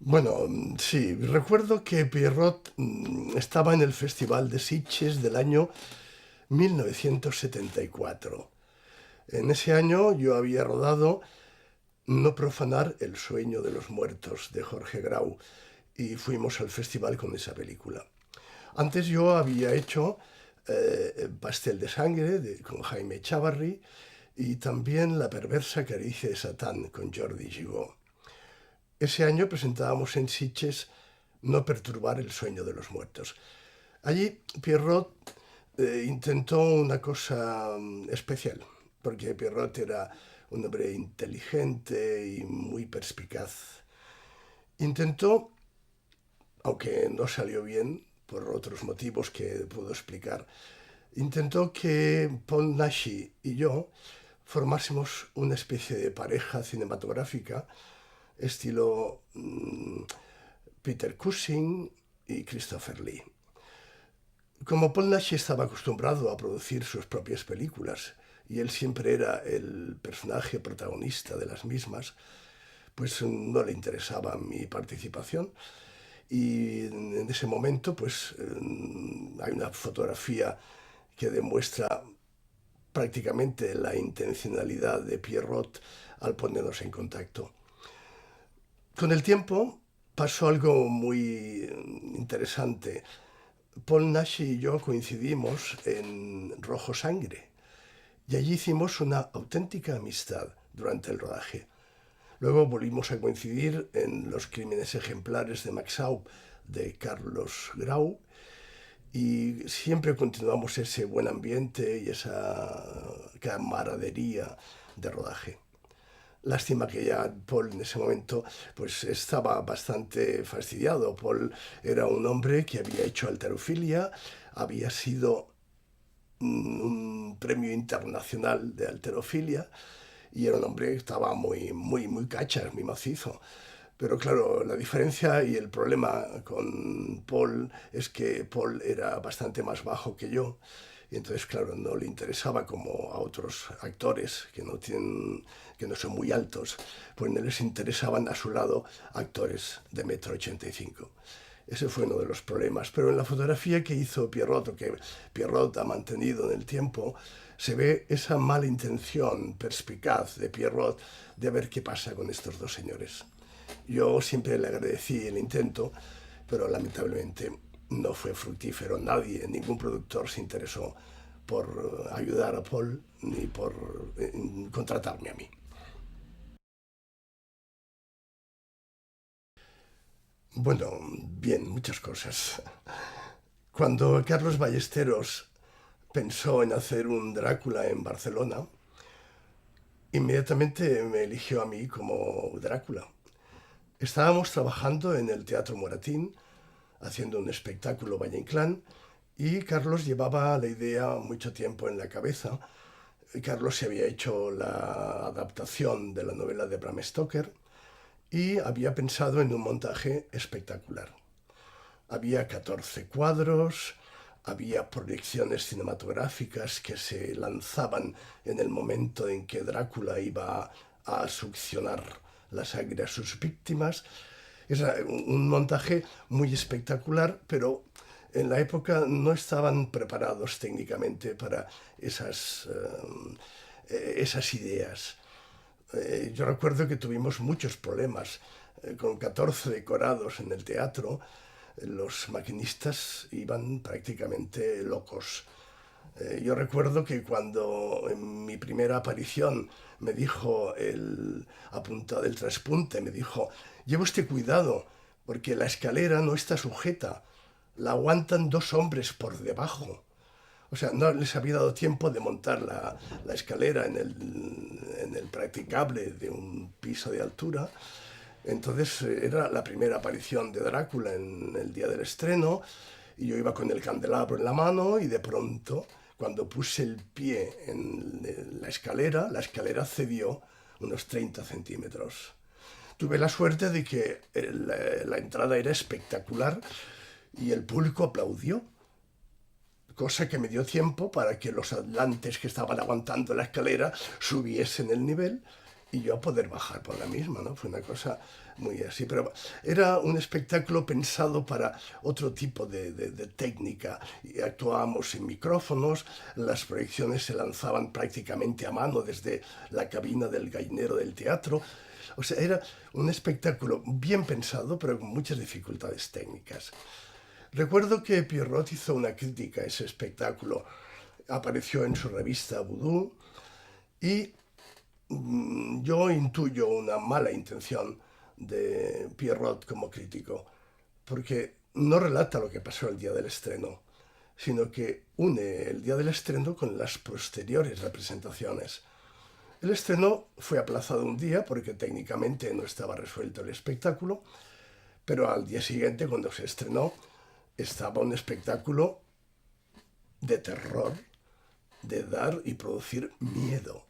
Bueno, sí, recuerdo que Pierrot estaba en el Festival de Sitges del año 1974. En ese año yo había rodado No profanar el sueño de los muertos de Jorge Grau y fuimos al festival con esa película. Antes yo había hecho Pastel de sangre con Jaime Chavarri y también La perversa caricia de Satán con Jordi Gigot. Ese año presentábamos en Sitges No perturbar el sueño de los muertos. Allí Pierrot intentó una cosa especial, porque Pierrot era un hombre inteligente y muy perspicaz. Intentó, aunque no salió bien, por otros motivos que puedo explicar, intentó que Paul Naschy y yo formásemos una especie de pareja cinematográfica estilo Peter Cushing y Christopher Lee. Como Paul Naschy estaba acostumbrado a producir sus propias películas y él siempre era el personaje protagonista de las mismas, pues no le interesaba mi participación. Y en ese momento, pues hay una fotografía que demuestra prácticamente la intencionalidad de Pierrot al ponernos en contacto. Con el tiempo pasó algo muy interesante. Paul Naschy y yo coincidimos en Rojo Sangre y allí hicimos una auténtica amistad durante el rodaje. Luego volvimos a coincidir en Los crímenes ejemplares de Max Aub de Carlos Grau y siempre continuamos ese buen ambiente y esa camaradería de rodaje. Lástima que ya Paul en ese momento pues estaba bastante fastidiado. Paul era un hombre que había hecho halterofilia, había sido un premio internacional de halterofilia y era un hombre que estaba muy cachas, muy macizo. Pero claro, la diferencia y el problema con Paul es que Paul era bastante más bajo que yo y entonces, claro, no le interesaba como a otros actores que no son muy altos, pues no les interesaban a su lado actores de 1,85 m. Ese fue uno de los problemas. Pero en la fotografía que hizo Pierrot, o que Pierrot ha mantenido en el tiempo, se ve esa mala intención perspicaz de Pierrot de ver qué pasa con estos dos señores. Yo siempre le agradecí el intento, pero lamentablemente no fue fructífero. Nadie, ningún productor se interesó por ayudar a Paul ni por contratarme a mí. Bueno, bien, muchas cosas. Cuando Carlos Ballesteros pensó en hacer un Drácula en Barcelona, inmediatamente me eligió a mí como Drácula. Estábamos trabajando en el Teatro Moratín, haciendo un espectáculo Valle Inclán, y Carlos llevaba la idea mucho tiempo en la cabeza. Carlos se había hecho la adaptación de la novela de Bram Stoker y había pensado en un montaje espectacular. Había 14 cuadros, había proyecciones cinematográficas que se lanzaban en el momento en que Drácula iba a succionar la sangre a sus víctimas. Era un montaje muy espectacular, pero en la época no estaban preparados técnicamente para esas ideas. Yo recuerdo que tuvimos muchos problemas. Con 14 decorados en el teatro, los maquinistas iban prácticamente locos. Yo recuerdo que cuando en mi primera aparición me dijo el apuntado del traspunte, me dijo, lleve usted cuidado, porque la escalera no está sujeta, la aguantan dos hombres por debajo. O sea, no les había dado tiempo de montar la escalera en el practicable de un piso de altura. Entonces era la primera aparición de Drácula en el día del estreno y yo iba con el candelabro en la mano y de pronto, cuando puse el pie en la escalera cedió unos 30 centímetros. Tuve la suerte de que la entrada era espectacular y el público aplaudió, cosa que me dio tiempo para que los atlantes que estaban aguantando la escalera subiesen el nivel y yo a poder bajar por la misma, ¿no? Fue una cosa muy así, pero era un espectáculo pensado para otro tipo de técnica. Y actuábamos sin micrófonos, las proyecciones se lanzaban prácticamente a mano desde la cabina del gallinero del teatro. O sea, era un espectáculo bien pensado, pero con muchas dificultades técnicas. Recuerdo que Pierrot hizo una crítica a ese espectáculo. Apareció en su revista Voodoo y yo intuyo una mala intención de Pierrot como crítico, porque no relata lo que pasó el día del estreno, sino que une el día del estreno con las posteriores representaciones. El estreno fue aplazado un día porque técnicamente no estaba resuelto el espectáculo, pero al día siguiente, cuando se estrenó, estaba un espectáculo de terror, de dar y producir miedo.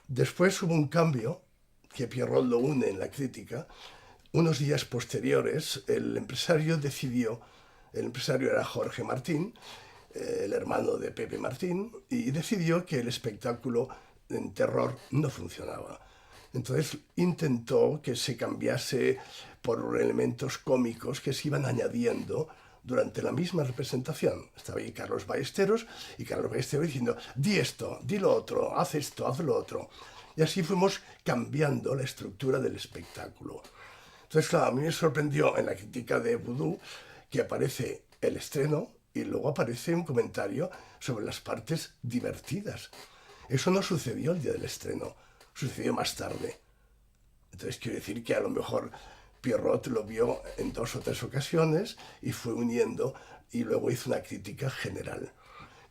Después hubo un cambio, que Pierrot lo une en la crítica. Unos días posteriores, el empresario era Jorge Martín, el hermano de Pepe Martín, y decidió que el espectáculo en terror no funcionaba. Entonces intentó que se cambiase por elementos cómicos que se iban añadiendo durante la misma representación. Estaba ahí Carlos Ballesteros y Carlos Ballesteros diciendo, di esto, di lo otro, haz esto, haz lo otro. Y así fuimos cambiando la estructura del espectáculo. Entonces, claro, a mí me sorprendió en la crítica de Voodoo que aparece el estreno y luego aparece un comentario sobre las partes divertidas. Eso no sucedió el día del estreno, sucedió más tarde. Entonces quiero decir que a lo mejor Pierrot lo vio en 2 o 3 ocasiones y fue uniendo y luego hizo una crítica general.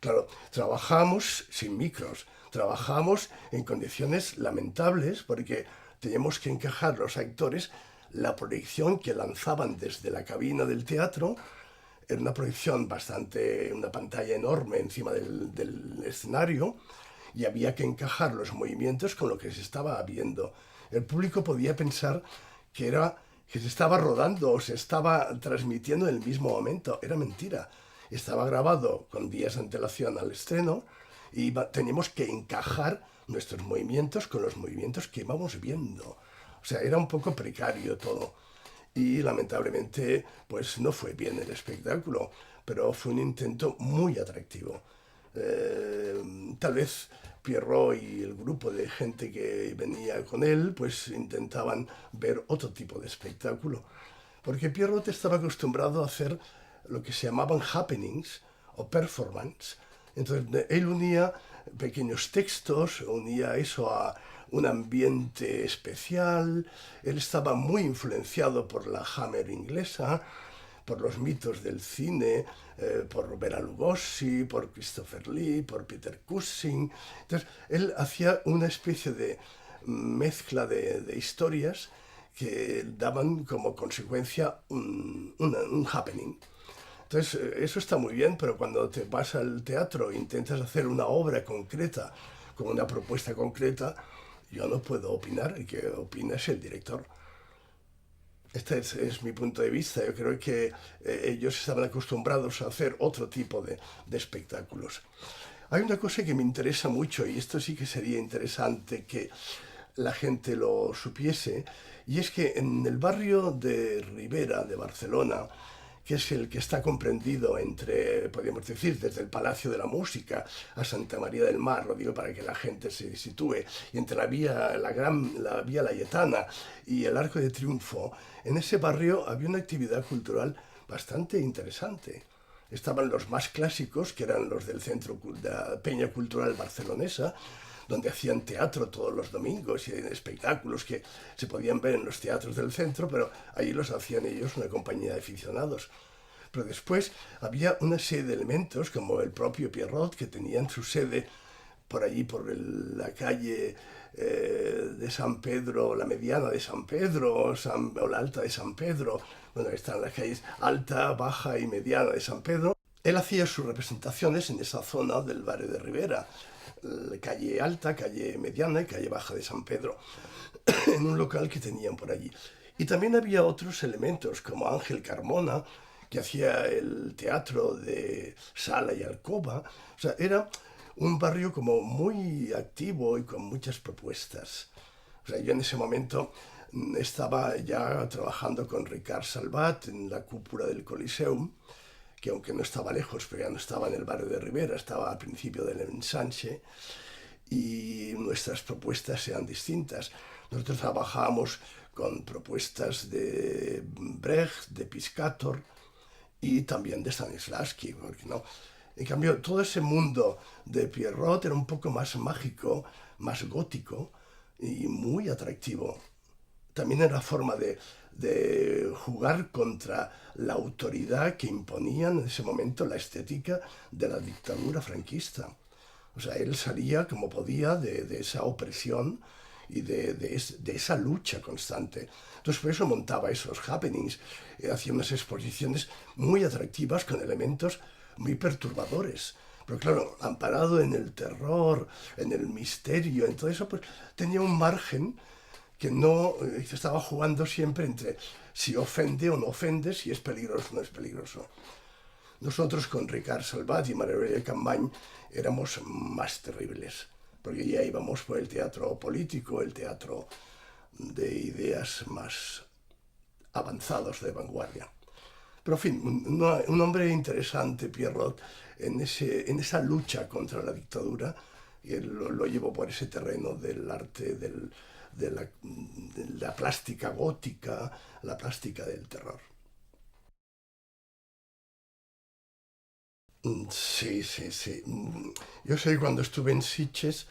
Claro, trabajamos sin micros, trabajamos en condiciones lamentables porque teníamos que encajar los actores la proyección que lanzaban desde la cabina del teatro. Era una proyección una pantalla enorme encima del escenario y había que encajar los movimientos con lo que se estaba viendo. El público podía pensar que se estaba rodando o se estaba transmitiendo en el mismo momento. Era mentira. Estaba grabado con días de antelación al estreno y teníamos que encajar nuestros movimientos con los movimientos que íbamos viendo. O sea, era un poco precario todo. Y lamentablemente, pues no fue bien el espectáculo, pero fue un intento muy atractivo. Tal vez Pierrot y el grupo de gente que venía con él, pues intentaban ver otro tipo de espectáculo. Porque Pierrot estaba acostumbrado a hacer lo que se llamaban happenings o performance. Entonces él unía pequeños textos, unía eso a un ambiente especial. Él estaba muy influenciado por la Hammer inglesa, por los mitos del cine, por Bela Lugosi, por Christopher Lee, por Peter Cushing. Entonces él hacía una especie de mezcla de historias que daban como consecuencia un happening. Entonces, eso está muy bien, pero cuando te vas al teatro e intentas hacer una obra concreta, con una propuesta concreta, yo no puedo opinar, el que opina es el director. Este es mi punto de vista. Yo creo que ellos estaban acostumbrados a hacer otro tipo de espectáculos. Hay una cosa que me interesa mucho, y esto sí que sería interesante que la gente lo supiese, y es que en el barrio de Ribera, de Barcelona, que es el que está comprendido entre, podríamos decir, desde el Palacio de la Música a Santa María del Mar, lo digo para que la gente se sitúe, y entre la Vía Layetana y el Arco de Triunfo, en ese barrio había una actividad cultural bastante interesante. Estaban los más clásicos, que eran los del Centro de la Peña Cultural Barcelonesa, donde hacían teatro todos los domingos y espectáculos que se podían ver en los teatros del centro, pero allí los hacían ellos una compañía de aficionados. Pero después había una serie de elementos, como el propio Pierrot, que tenían su sede por allí, la calle de San Pedro, la mediana de San Pedro, o la alta de San Pedro. Bueno, están las calles alta, baja y mediana de San Pedro. Él hacía sus representaciones en esa zona del barrio de Ribera, calle alta, calle mediana y calle baja de San Pedro, en un local que tenían por allí. Y también había otros elementos, como Ángel Carmona, que hacía el teatro de sala y alcoba. O sea, era un barrio como muy activo y con muchas propuestas. O sea, yo en ese momento estaba ya trabajando con Ricard Salvat en la cúpula del Coliseum, que aunque no estaba lejos, pero ya no estaba en el barrio de Rivera, estaba al principio del ensanche, y nuestras propuestas eran distintas. Nosotros trabajábamos con propuestas de Brecht, de Piscator y también de Stanislavski, porque no. En cambio, todo ese mundo de Pierrot era un poco más mágico, más gótico y muy atractivo. También era forma de jugar contra la autoridad que imponía en ese momento la estética de la dictadura franquista. O sea, él salía como podía de esa opresión y de esa lucha constante. Entonces, por eso montaba esos happenings, hacía unas exposiciones muy atractivas con elementos muy perturbadores. Pero claro, amparado en el terror, en el misterio, en todo eso, pues tenía un margen que no estaba jugando siempre entre si ofende o no ofende, si es peligroso o no es peligroso. Nosotros con Ricard Salvat y María Campany éramos más terribles, porque ya íbamos por el teatro político, el teatro de ideas más avanzados de vanguardia. Pero en fin, un hombre interesante, Pierrot, en esa lucha contra la dictadura, y él lo llevó por ese terreno del arte, de la plástica gótica, la plástica del terror. Sí, sí, sí. Yo sé que cuando estuve en Sitges,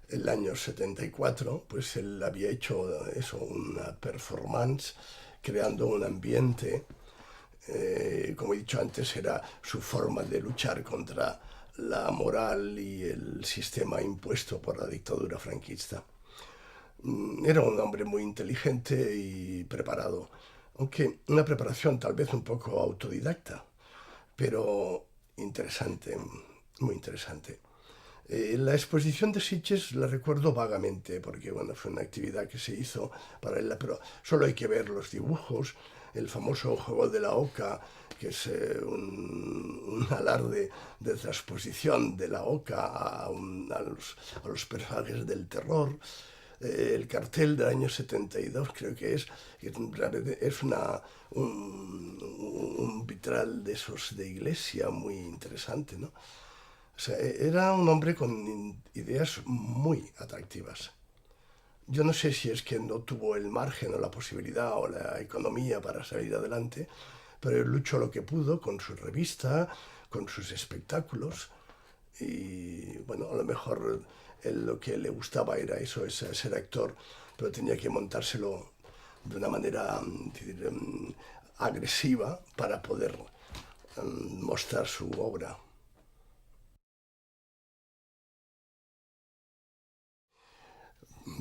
el año 74, pues él había hecho eso, una performance creando un ambiente. Como he dicho antes, era su forma de luchar contra la moral y el sistema impuesto por la dictadura franquista. Era un hombre muy inteligente y preparado, aunque una preparación tal vez un poco autodidacta, pero interesante, muy interesante. La exposición de Sitges la recuerdo vagamente, porque bueno, fue una actividad que se hizo para él, pero solo hay que ver los dibujos, el famoso juego de la oca, que es un alarde de transposición de la oca a los personajes del terror. El cartel del año 72 creo que es un vitral de esos de iglesia muy interesante, ¿no? O sea, era un hombre con ideas muy atractivas. Yo no sé si es que no tuvo el margen o la posibilidad o la economía para salir adelante, pero él luchó lo que pudo con su revista, con sus espectáculos y bueno, a lo mejor él lo que le gustaba era eso, ser actor, pero tenía que montárselo de una manera agresiva para poder mostrar su obra.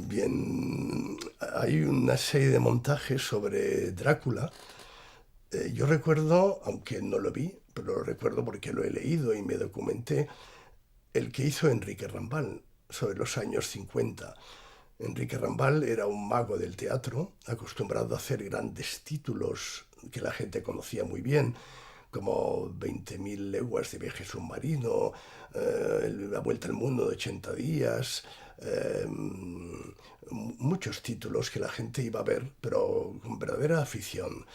Bien, hay una serie de montajes sobre Drácula. Yo recuerdo, aunque no lo vi, pero lo recuerdo porque lo he leído y me documenté, el que hizo Enrique Rambal sobre los años 50. Enrique Rambal era un mago del teatro, acostumbrado a hacer grandes títulos que la gente conocía muy bien, como 20.000 leguas de viaje submarino, La vuelta al mundo de 80 días, muchos títulos que la gente iba a ver, pero con verdadera afición.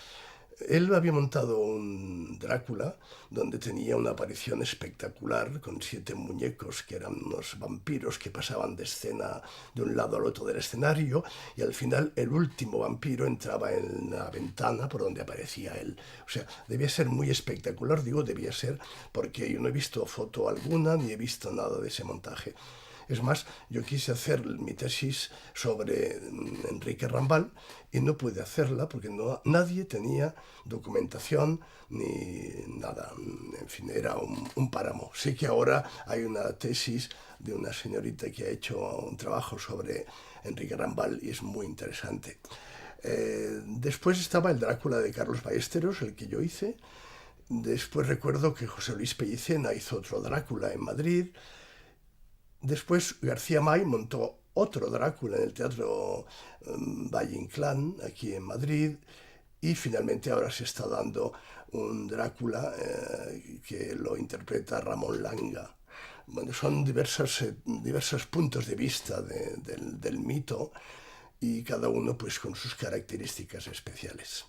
Él había montado un Drácula donde tenía una aparición espectacular con 7 muñecos que eran unos vampiros que pasaban de escena de un lado al otro del escenario y al final el último vampiro entraba en la ventana por donde aparecía él. O sea, debía ser muy espectacular, digo debía ser, porque yo no he visto foto alguna ni he visto nada de ese montaje. Es más, yo quise hacer mi tesis sobre Enrique Rambal y no pude hacerla porque nadie tenía documentación ni nada. En fin, era un páramo. Sé que ahora hay una tesis de una señorita que ha hecho un trabajo sobre Enrique Rambal y es muy interesante. Después estaba el Drácula de Carlos Ballesteros, el que yo hice. Después recuerdo que José Luis Pellicena hizo otro Drácula en Madrid. Después García May montó otro Drácula en el Teatro Valle Inclán, aquí en Madrid, y finalmente ahora se está dando un Drácula que lo interpreta Ramón Langa. Bueno, son diversos puntos de vista del mito y cada uno pues con sus características especiales.